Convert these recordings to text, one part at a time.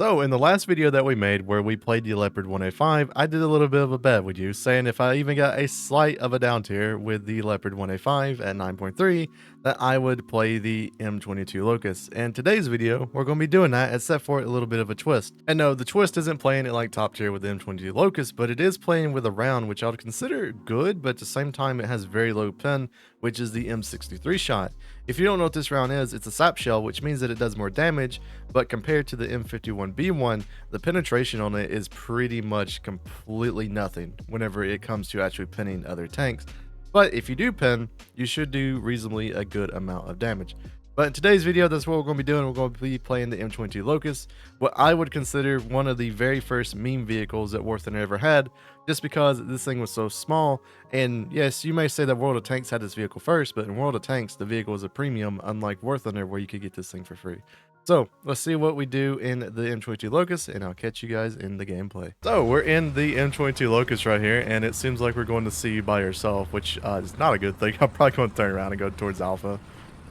So in the last video that we made where we played the Leopard 1A5, I did a little bit of a bet with you saying if I even got a slight of a down tier with the Leopard 1A5 at 9.3 that I would play the M22 Locust. And today's video, we're going to be doing that except for a little bit of a twist. And no, the twist isn't playing it like top tier with the M22 Locust, but it is playing with a round which I would consider good, but at the same time it has very low pen, which is the M63 shot. If you don't know what this round is, it's a sap shell, which means that it does more damage, but compared to the M51B1, the penetration on it is pretty much completely nothing whenever it comes to actually pinning other tanks. But if you do pin, you should do reasonably a good amount of damage. But in today's video, that's what we're going to be doing. We're going to be playing the M22 Locust, what I would consider one of the very first meme vehicles that Warthunder ever had, just because this thing was so small. And yes, you may say that World of Tanks had this vehicle first, but in World of Tanks, the vehicle is a premium, unlike Warthunder, where you could get this thing for free. So let's see what we do in the M22 Locust, and I'll catch you guys in the gameplay. So we're in the M22 Locust right here, and it seems like we're going to see you by yourself, which is not a good thing. I'm probably going to turn around and go towards Alpha.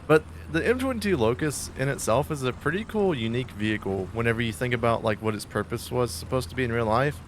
But the M22 Locust in itself is a pretty cool, unique vehicle whenever you think about like what its purpose was supposed to be in real life.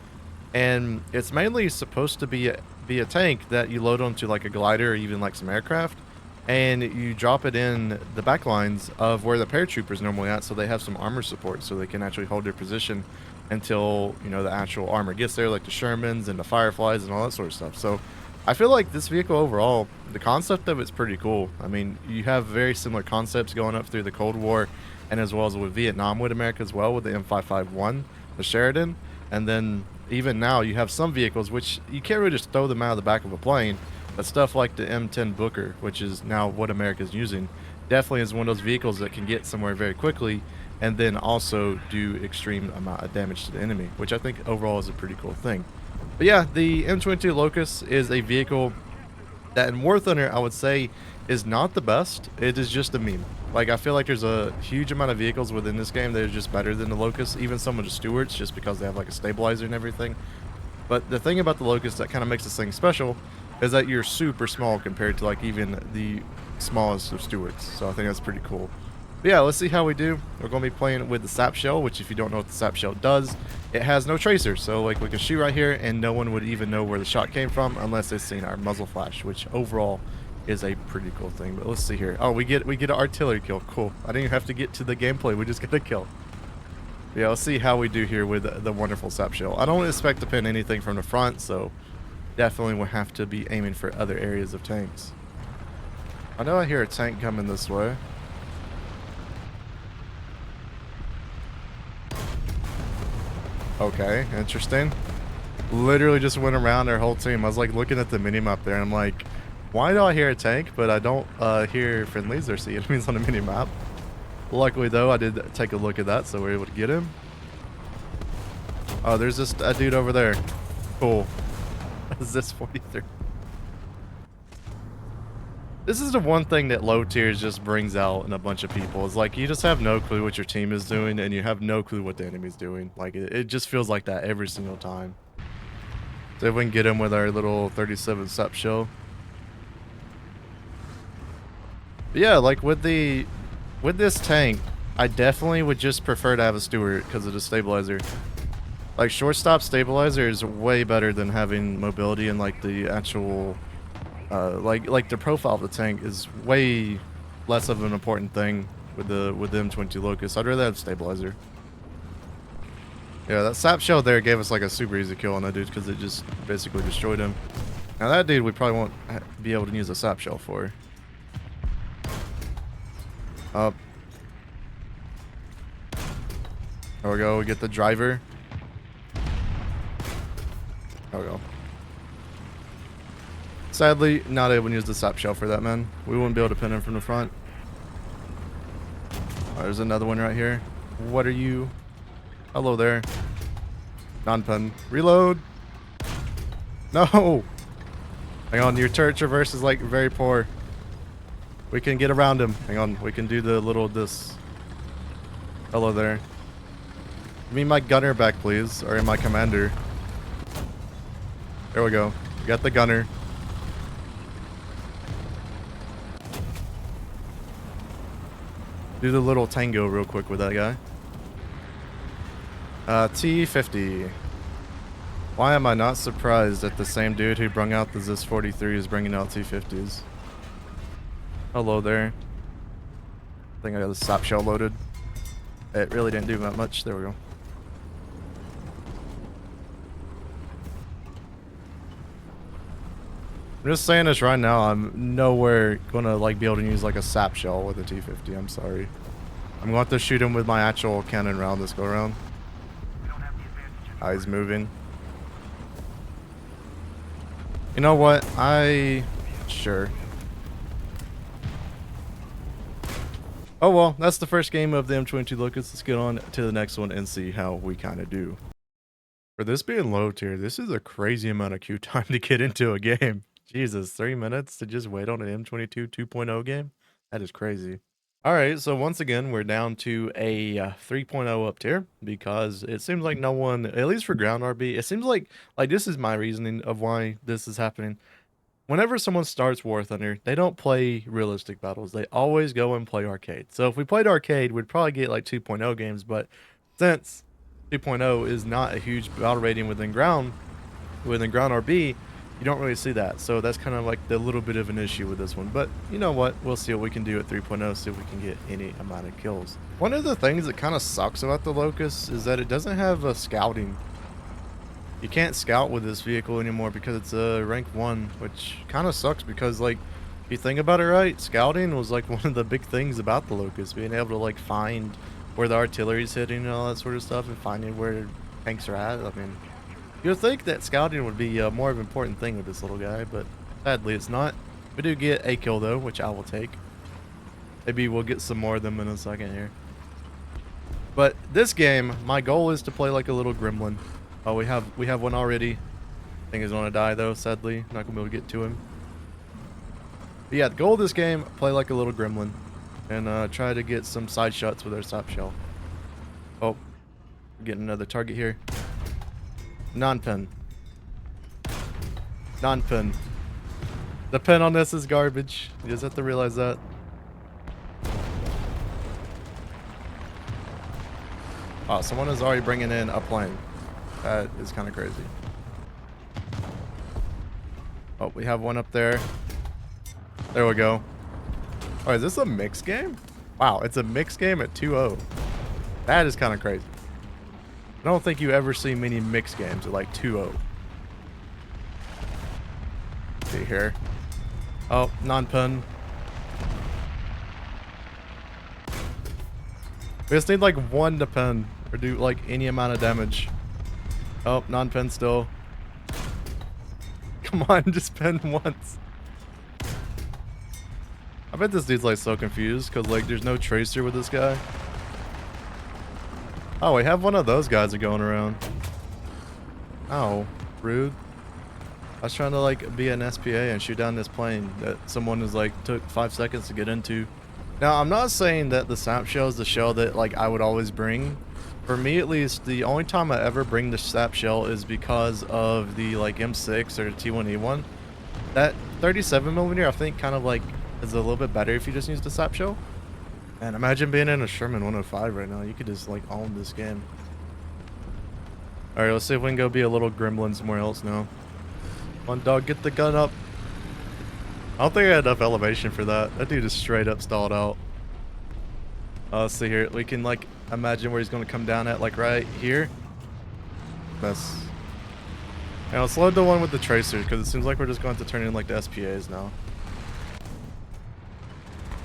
And it's mainly supposed to be a tank that you load onto like a glider or even like some aircraft, and you drop it in the back lines of where the paratroopers normally at, so they have some armor support so they can actually hold their position until, you know, the actual armor gets there, like the Shermans and the Fireflies and all that sort of stuff. So I feel like this vehicle overall, the concept of it's pretty cool. I mean, you have very similar concepts going up through the Cold War, and as well as with Vietnam with America as well, with the M551, the Sheridan. And then even now you have some vehicles which you can't really just throw them out of the back of a plane, but stuff like the M10 Booker, which is now what America's using, definitely is one of those vehicles that can get somewhere very quickly and then also do extreme amount of damage to the enemy, which I think overall is a pretty cool thing. But yeah, the M22 Locust is a vehicle that in Warthunder I would say is not the best. It is just a meme. Like, I feel like there's a huge amount of vehicles within this game that are just better than the Locust, even some of the Stewards, just because they have like a stabilizer and everything. But the thing about the Locust that kind of makes this thing special is that you're super small compared to like even the smallest of Stewards. So I think that's pretty cool. But yeah, let's see how we do. We're going to be playing with the sap shell, which if you don't know what the sap shell does, it has no tracer. So like we can shoot right here and no one would even know where the shot came from unless they've seen our muzzle flash, which overall is a pretty cool thing. But let's see here. Oh, we get an artillery kill. Cool. I didn't even have to get to the gameplay. We just got a kill. But yeah, let's see how we do here with the wonderful sap shell. I don't expect to pin anything from the front, so definitely will have to be aiming for other areas of tanks. I know I hear a tank coming this way. Okay, interesting. Literally just went around our whole team. I was like looking at the minimap there and I'm like, why do I hear a tank but I don't hear friendlies or see enemies on the minimap? Luckily though, I did take a look at that, so we're able to get him. Oh, there's just a dude over there. Cool. Is this 43? This is the one thing that low tiers just brings out in a bunch of people. It's like you just have no clue what your team is doing and you have no clue what the enemy's doing. Like it just feels like that every single time. So if we can get him with our little 37 sap shell. But yeah, like with this tank, I definitely would just prefer to have a Stewart because of the stabilizer. Like shortstop stabilizer is way better than having mobility, and like the actual like the profile of the tank is way less of an important thing with the M22 Locust. I'd rather have stabilizer. Yeah, that sap shell there gave us like a super easy kill on that dude because it just basically destroyed him. Now that dude we probably won't be able to use a sap shell for. Up. There we go. We get the driver. There we go. Sadly, not able to use the sap shell for that, man. We wouldn't be able to pin him from the front. Oh, there's another one right here. What are you? Hello there. Non-pin. Reload. No. Hang on. Your turret traverse is like very poor. We can get around him. Hang on. We can do the little this. Hello there. Give me my gunner back, please. Or my commander. There we go. We got the gunner. Do the little tango real quick with that guy. T50. Why am I not surprised that the same dude who brung out the ZIS 43 is bringing out T50s? Hello there. I think I got the stop shell loaded. It really didn't do that much. There we go. I'm just saying this right now. I'm nowhere gonna like be able to use like a sap shell with a T50. I'm sorry. I'm going to have to shoot him with my actual cannon round this go around. He's moving. You know what? Sure. Oh well, that's the first game of the M22 Locust. Let's get on to the next one and see how we kind of do. For this being low tier, this is a crazy amount of queue time to get into a game. Jesus, 3 minutes to just wait on an M22 2.0 game? That is crazy. Alright, so once again, we're down to a 3.0 up tier because it seems like no one, at least for ground RB, it seems like this is my reasoning of why this is happening. Whenever someone starts Warthunder, they don't play realistic battles. They always go and play arcade. So if we played arcade, we'd probably get like 2.0 games, but since 2.0 is not a huge battle rating within ground RB, you don't really see that. So that's kind of like the little bit of an issue with this one. But you know what? We'll see what we can do at 3.0, see if we can get any amount of kills. One of the things that kind of sucks about the Locust is that it doesn't have a scouting. You can't scout with this vehicle anymore because it's a rank 1, which kind of sucks because, like, if you think about it right, scouting was like one of the big things about the Locust, being able to like find where the artillery's hitting and all that sort of stuff and finding where tanks are at. I mean, you'd think that scouting would be more of an important thing with this little guy, but sadly it's not. We do get a kill though, which I will take. Maybe we'll get some more of them in a second here. But this game, my goal is to play like a little gremlin. Oh, we have one already. I think he's gonna die though, sadly. Not gonna be able to get to him. But yeah, the goal of this game, play like a little gremlin. And try to get some side shots with our stop shell. Oh, getting another target here. Non-pen. Non-pen. The pen on this is garbage. You just have to realize that. Oh, someone is already bringing in a plane. That is kind of crazy. Oh, we have one up there. There we go. Oh, is this a mixed game? Wow, it's a mixed game at 2-0. That is kind of crazy. I don't think you ever see many mixed games at like 2-0. See here. Oh, non-pen. We just need like one to pen or do like any amount of damage. Oh, non-pen still. Come on, just pen once. I bet this dude's like so confused because like there's no tracer with this guy. Oh, we have one of those guys are going around. Oh, rude. I was trying to like be an SPA and shoot down this plane that someone is like took 5 seconds to get into. Now, I'm not saying that the sap shell is the shell that like I would always bring. For me, at least, the only time I ever bring the sap shell is because of the like M6 or T1E1. That 37mm, I think, kind of like is a little bit better if you just use the sap shell. And imagine being in a Sherman 105 right now. You could just like own this game. All right, let's see if we can go be a little gremlin somewhere else now. Come on, dog, get the gun up. I don't think I had enough elevation for that. That dude is straight up stalled out. Let's see here. We can like imagine where he's going to come down at, like right here. Miss. Now let's load the one with the tracers because it seems like we're just going to turn in like the SPAs now.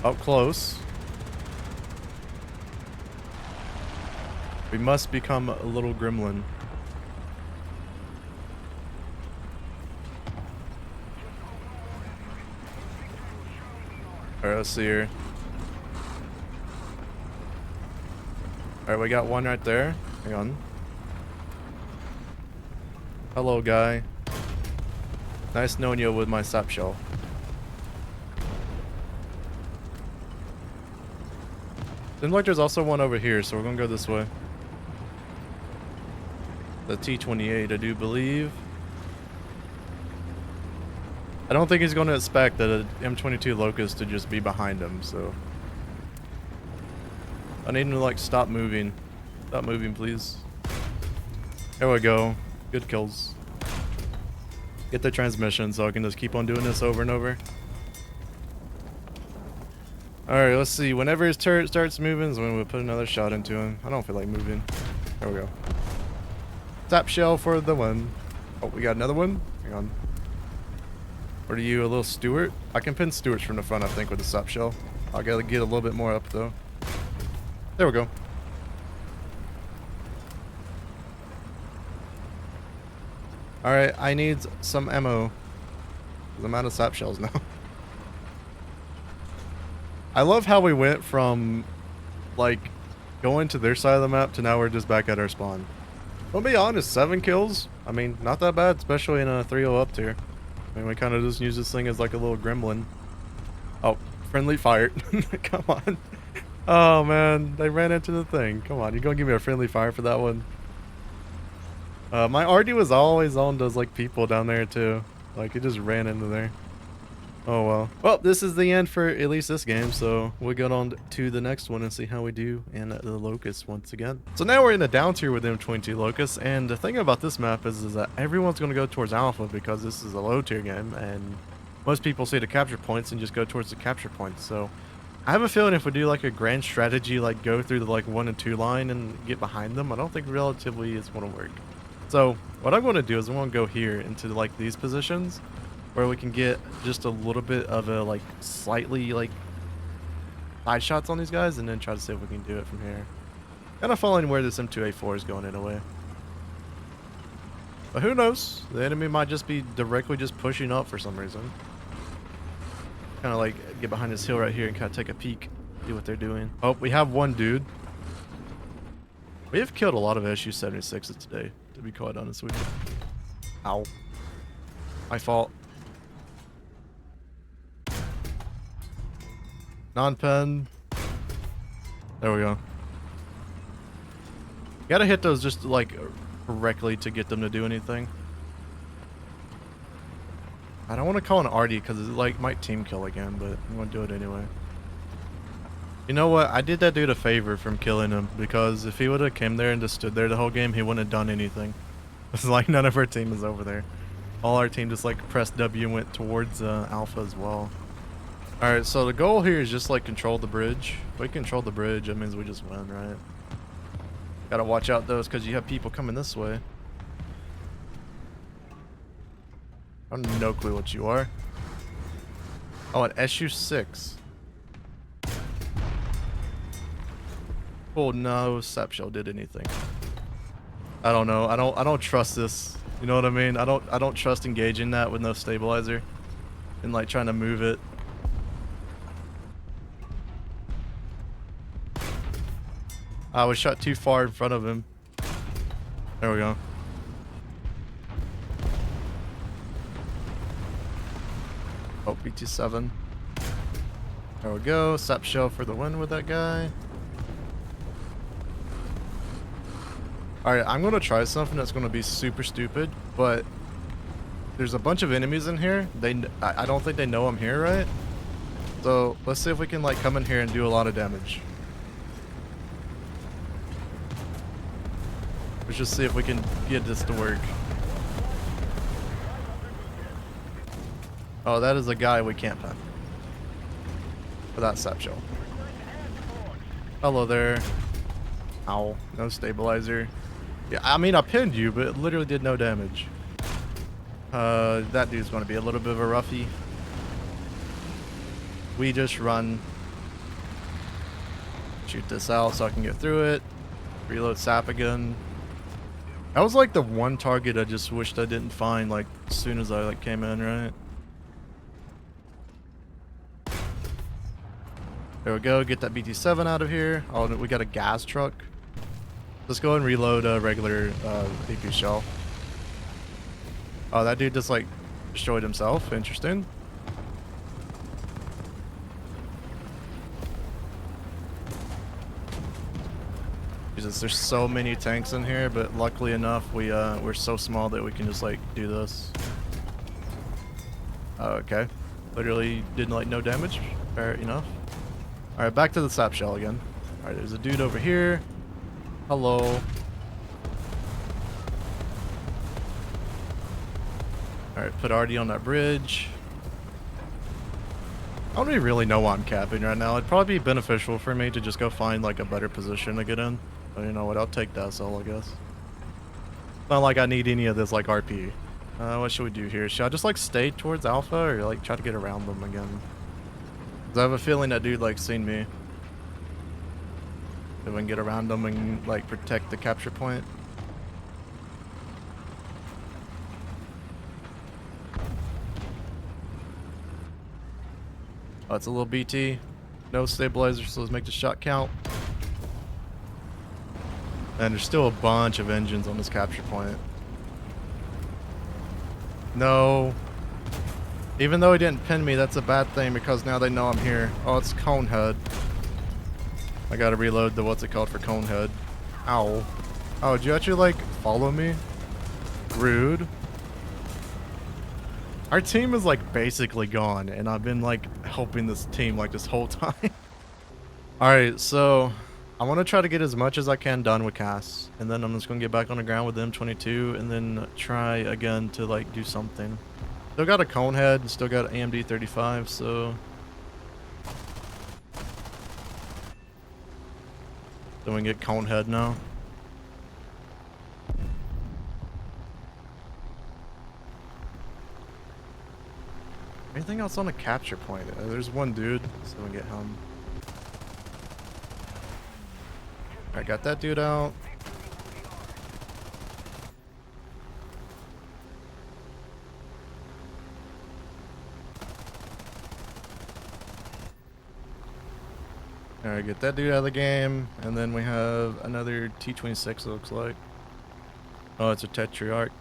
Up close. We must become a little gremlin. Alright, let's see here. Alright, we got one right there. Hang on. Hello, guy. Nice knowing you with my sap shell. Seems like there's also one over here, so we're gonna go this way. The T-28, I do believe. I don't think he's going to expect that an M22 Locust to just be behind him, so... I need him to, like, stop moving. Stop moving, please. There we go. Good kills. Get the transmission so I can just keep on doing this over and over. Alright, let's see. Whenever his turret starts moving is when we put another shot into him. I don't feel like moving. There we go. Tap shell for the one. Oh, we got another one? Hang on. What are you, a little Stewart? I can pin Stewarts from the front, I think, with the sap shell. I gotta get a little bit more up, though. There we go. Alright, I need some ammo. Because I'm out of sap shells now. I love how we went from, like, going to their side of the map to now we're just back at our spawn. I'll be honest, 7 kills. I mean, not that bad, especially in a 3-0 up tier. I mean, we kind of just use this thing as like a little gremlin. Oh, friendly fire. Come on. Oh, man. They ran into the thing. Come on. You gonna give me a friendly fire for that one? My RD was always on those, like, people down there, too. Like, it just ran into there. Oh, well. Well, this is the end for at least this game, so we'll get on to the next one and see how we do in the Locust once again. So now we're in the down tier with M22 Locust, and the thing about this map is that everyone's going to go towards Alpha because this is a low tier game, and most people see the capture points and just go towards the capture points. So I have a feeling if we do like a grand strategy, like go through the like 1 and 2 line and get behind them, I don't think relatively it's going to work. So what I'm going to do is I'm going to go here into like these positions, where we can get just a little bit of a, like, slightly, like, side shots on these guys, and then try to see if we can do it from here. Kind of following where this M2A4 is going in a way. But who knows? The enemy might just be directly just pushing up for some reason. Kind of, like, get behind this hill right here and kind of take a peek, see what they're doing. Oh, we have one dude. We have killed a lot of SU-76s today, to be quite honest with you. Ow. My fault. Non-pen. There we go. Gotta hit those just like correctly to get them to do anything. I don't want to call an RD because it like might team kill again, but I'm gonna do it anyway. You know what? I did that dude a favor from killing him, because if he would have came there and just stood there the whole game, he wouldn't have done anything. It's like none of our team is over there. All our team just like pressed W and went towards Alpha as well. Alright, so the goal here is just like control the bridge. If we control the bridge, that means we just win, right? Gotta watch out those because you have people coming this way. I have no clue what you are. Oh, an SU-6. Oh no, Sap Shell did anything. I don't know. I don't trust this. You know what I mean? I don't trust engaging that with no stabilizer and like trying to move it. I was shot too far in front of him. There we go. Oh, BT7. There we go. Sap shell for the win with that guy. Alright, I'm going to try something that's going to be super stupid, but there's a bunch of enemies in here. I don't think they know I'm here, right? So let's see if we can like come in here and do a lot of damage. Let's just see if we can get this to work. Oh, that is a guy we can't pen. Without Sap Shell. Hello there. Ow. No stabilizer. Yeah, I mean, I pinned you, but it literally did no damage. That dude's going to be a little bit of a roughie. We just run. Shoot this out so I can get through it. Reload Sap again. That was like the one target I just wished I didn't find like as soon as I like came in, right? There we go. Get that BT7 out of here. Oh, we got a gas truck. Let's go and reload a regular AP shell. Oh, that dude just like destroyed himself. Interesting. Jesus, there's so many tanks in here, but luckily enough, we're so small that we can just like do this. Okay, literally did like no damage. Fair enough. All right, back to the Sap shell again. All right, there's a dude over here. Hello. Alright, put Artie on that bridge. I don't really know why I'm capping right now. It'd probably be beneficial for me to just go find like a better position to get in. But you know what, I'll take that soul, I guess. Not like I need any of this like RP. What should we do here? Should I just like stay towards Alpha or like try to get around them again? Cause I have a feeling that dude like seen me. If we can get around them and like protect the capture point. Oh, it's a little BT. No stabilizer, so let's make the shot count. And there's still a bunch of engines on this capture point. No. Even though he didn't pin me, that's a bad thing because now they know I'm here. Oh, it's Conehead. I gotta reload the what's it called for Conehead. Ow. Oh, did you actually like follow me? Rude. Our team is like basically gone and I've been like helping this team like this whole time. Alright, so I want to try to get as much as I can done with Cass, and then I'm just going to get back on the ground with the M22 and then try again to like do something. Still got a Conehead and still got AMD 35, so then we can get Conehead now. Anything else on the capture point? There's one dude, so we get him. I got that dude out. Alright, get that dude out of the game. And then we have another T-26, it looks like. Oh, it's a Tetrarch.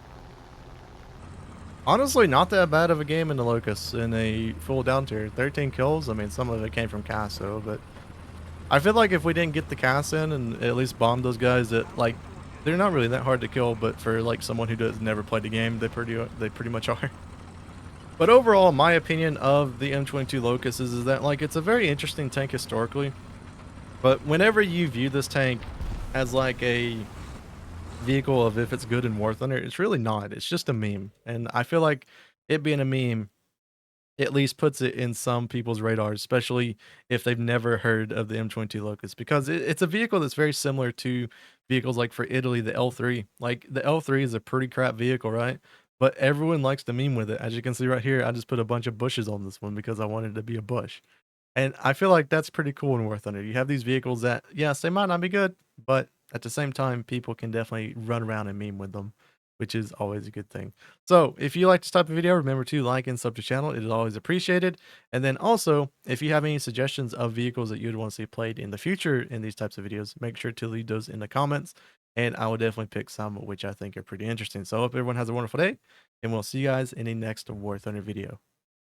Honestly, not that bad of a game in the Locust in a full down tier. 13 kills. I mean, some of it came from Casso, but I feel like if we didn't get the Cass in and at least bomb those guys that like, they're not really that hard to kill, but for like someone who does never played the game, they pretty much are. But overall, my opinion of the M22 Locust is that like it's a very interesting tank historically. But whenever you view this tank as like a vehicle of if it's good in Warthunder, it's really not. It's just a meme. And I feel like it being a meme at least puts it in some people's radars, especially if they've never heard of the M22 Locust, because it's a vehicle that's very similar to vehicles like for Italy, the L3. Like the L3 is a pretty crap vehicle, right? But everyone likes to meme with it. As you can see right here, I just put a bunch of bushes on this one because I wanted it to be a bush. And I feel like that's pretty cool in War Thunder. You have these vehicles that, yes, they might not be good, but at the same time, people can definitely run around and meme with them, which is always a good thing. So if you like this type of video, remember to like and sub to the channel. It is always appreciated. And then also, if you have any suggestions of vehicles that you'd want to see played in the future in these types of videos, make sure to leave those in the comments. And I will definitely pick some which I think are pretty interesting. So I hope everyone has a wonderful day, and we'll see you guys in the next War Thunder video.